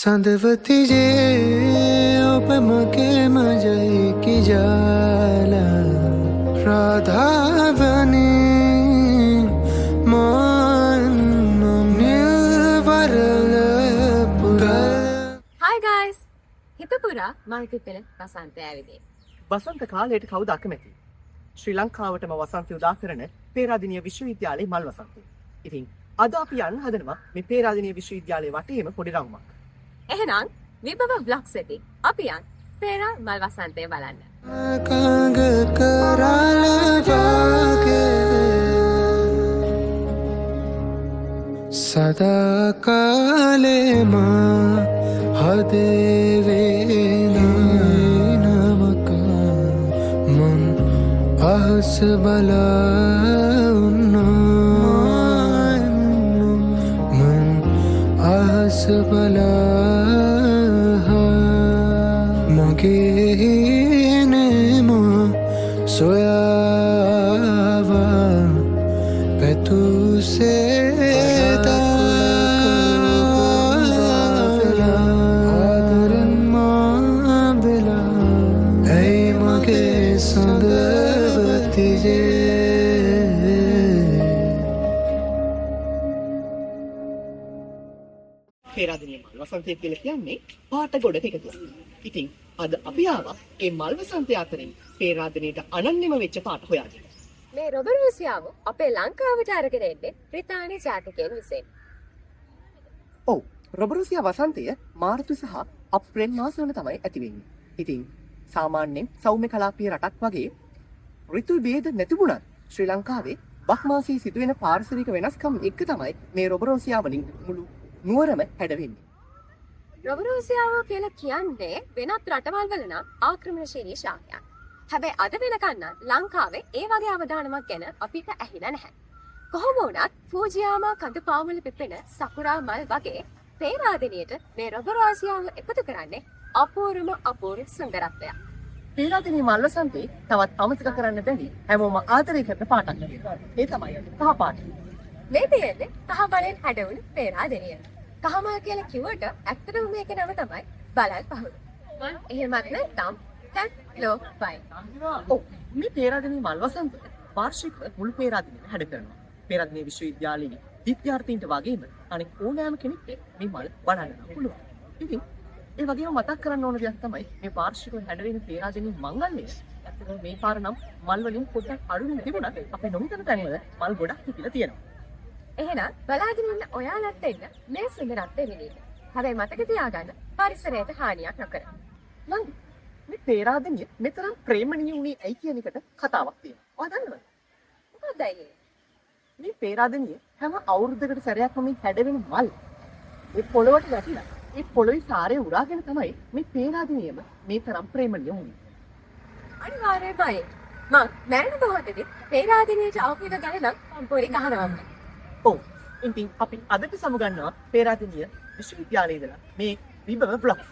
සඳවති J ඔබ මගේ මජයි කිජාලා රාධාවනි Hi guys! හිතපුරා මල් පිපෙන වසන්තය ඇවිදේ. වසන්ත කාලයට කවුද අකමැති? ශ්‍රී ලංකාවටම වසන්තය උදා කරන පේරාදෙණිය විශ්වවිද්‍යාලයේ මල් වසන්තය. ඉතින් අද අපි යන්න හදනවා මේ පේරාදෙණිය විශ්වවිද්‍යාලයේ වටේම පොඩි රවුමක්. එහෙනම් විභව vlogs එකේ අපි යන් පේරා මල් වසන්තය බලන්න. කංග කරලවාගේ සදා කාලෙම හදේ නමක මන් අහස බලා උන්නා මන් අහස බලා මගේ හිනෙම සොයාවා පැතුසේදා ආදරෙන් මා වෙලා ඇයි මගේ සඳවති පේරාදෙණිය මල් වසන්තය කියලා කියන්නේ පාට ගොඩක එකතුවක්. ඉතින් අද අපි ආවා මේ මල් වසන්තය අතරින් පේරාදෙණියට අනන්‍යම වෙච්ච පාට හොයාගෙන. මේ රොබරෝසියාව අපේ ලංකාවට අරගෙන එන්නේ බ්‍රිතාන්‍ය ජාතිකයන් විසින්. ඔව්, රොබරෝසියා වසන්තය මාර්තු සහ අප්‍රේල් මාසවල තමයි ඇති වෙන්නේ. ඉතින් සාමාන්‍යයෙන් සෞම්‍ය කලාපීය රටක් වගේ ඍතු ભેද නැතිබුණත් ශ්‍රී ලංකාවේ බක් මාසයේ සිදුවෙන පාරිසරික වෙනස්කම් එක්ක තමයි මේ රොබරෝසියා වලින් මුළු නුවරම හැඩවෙන්නේ. රොබරෝසියාව කියලා කියන්නේ වෙනත් රටවල් වල නම් ආක්‍රමණශීලී ශාකයක්. හැබැයි අද වෙනකන් නම් ලංකාවේ ඒ වගේ අවදානමක් ගැන අපිට ඇහිලා නැහැ. කොහොම වුණත් ෆූජියාමා කඳු පාමුල පිපෙන සකුරා මල් වගේ පේරාදෙණියට මේ රොබරෝසියාව එකතු කරන්නේ අපූර්වම අපූර්ව සුන්දරත්වයක්. පේරාදෙණිය මල් වසන්තේ තවත් අමතක කරන්න බැරි හැමෝම ආදරය කරන පාටක් නෙවෙයි. ඒ තමයි කහ පාට. මේ තියෙන්නේ කහ බලෙන් හැඩවුණු පේරාදෙණිය. කහමල් කියලා කිව්වට ඇත්තටම මේක නම තමයි බලල් පහුරු. එහෙමත් නැත්නම් ලෝ වයි. ඔව්, මේ පේරාදෙණිය මල් වසන්තය වාර්ෂිකව මුළු පේරාදෙණියම හැඩ කරනවා. පේරාදෙණිය විශ්වවිද්‍යාලයේ විද්‍යාර්ථීන්ට වගේම අනෙක් ඕනෑම කෙනෙක්ට මේ මල් බලන්න පුළුවන්. ඉතින් ඒ වගේම මතක් කරන්න ඕන දෙයක් තමයි මේ වාර්ෂිකව හැඩ වෙන පේරාදෙණිය මංගල්‍යය. ඇත්තටම මේ පාර නම් මල් වලින් පොඩ්ඩක් අඩු වෙන තිබුණත් අපේ නොහිතන තැන්වල මල් ගොඩක් තිබිලා තියෙනවා. එහෙනම් බලාගෙන ඉන්න ඔයාලත් එන්න මේ සුන්දරත්වය විඳින්න. හැබැයි මතක තියාගන්න පරිසරයට හානියක් නොකර. නංගි, මේ පේරාදෙණිය මෙතරම් ප්‍රේමණීය වුණේ ඇයි කියන එකට කතාවක් තියෙනවා. ඔයා දන්නවද? මොකක්දයි? මේ පේරාදෙණිය හැම අවුරුද්දකට සැරයක්ම මේ හැඩවෙන මල් ඒ පොළොවට වැටිලා ඒ පොළොවේ සාරය උරාගෙන තමයි මේ පේරාදෙණියම මේ තරම් ප්‍රේමණීය වුණේ. අනිවාර්යයෙන්මයි. මම මැරෙන මොහොතේදී පේරාදෙණියට ආපු එක ගැන නම් සම්පූර්ණ කහනවා. ඔව්, ඉතින් අපි අදට සමුගන්නවා පේරාදෙණිය විශ්වවිද්‍යාලයේ ඉඳලා මේ විභව vlogs.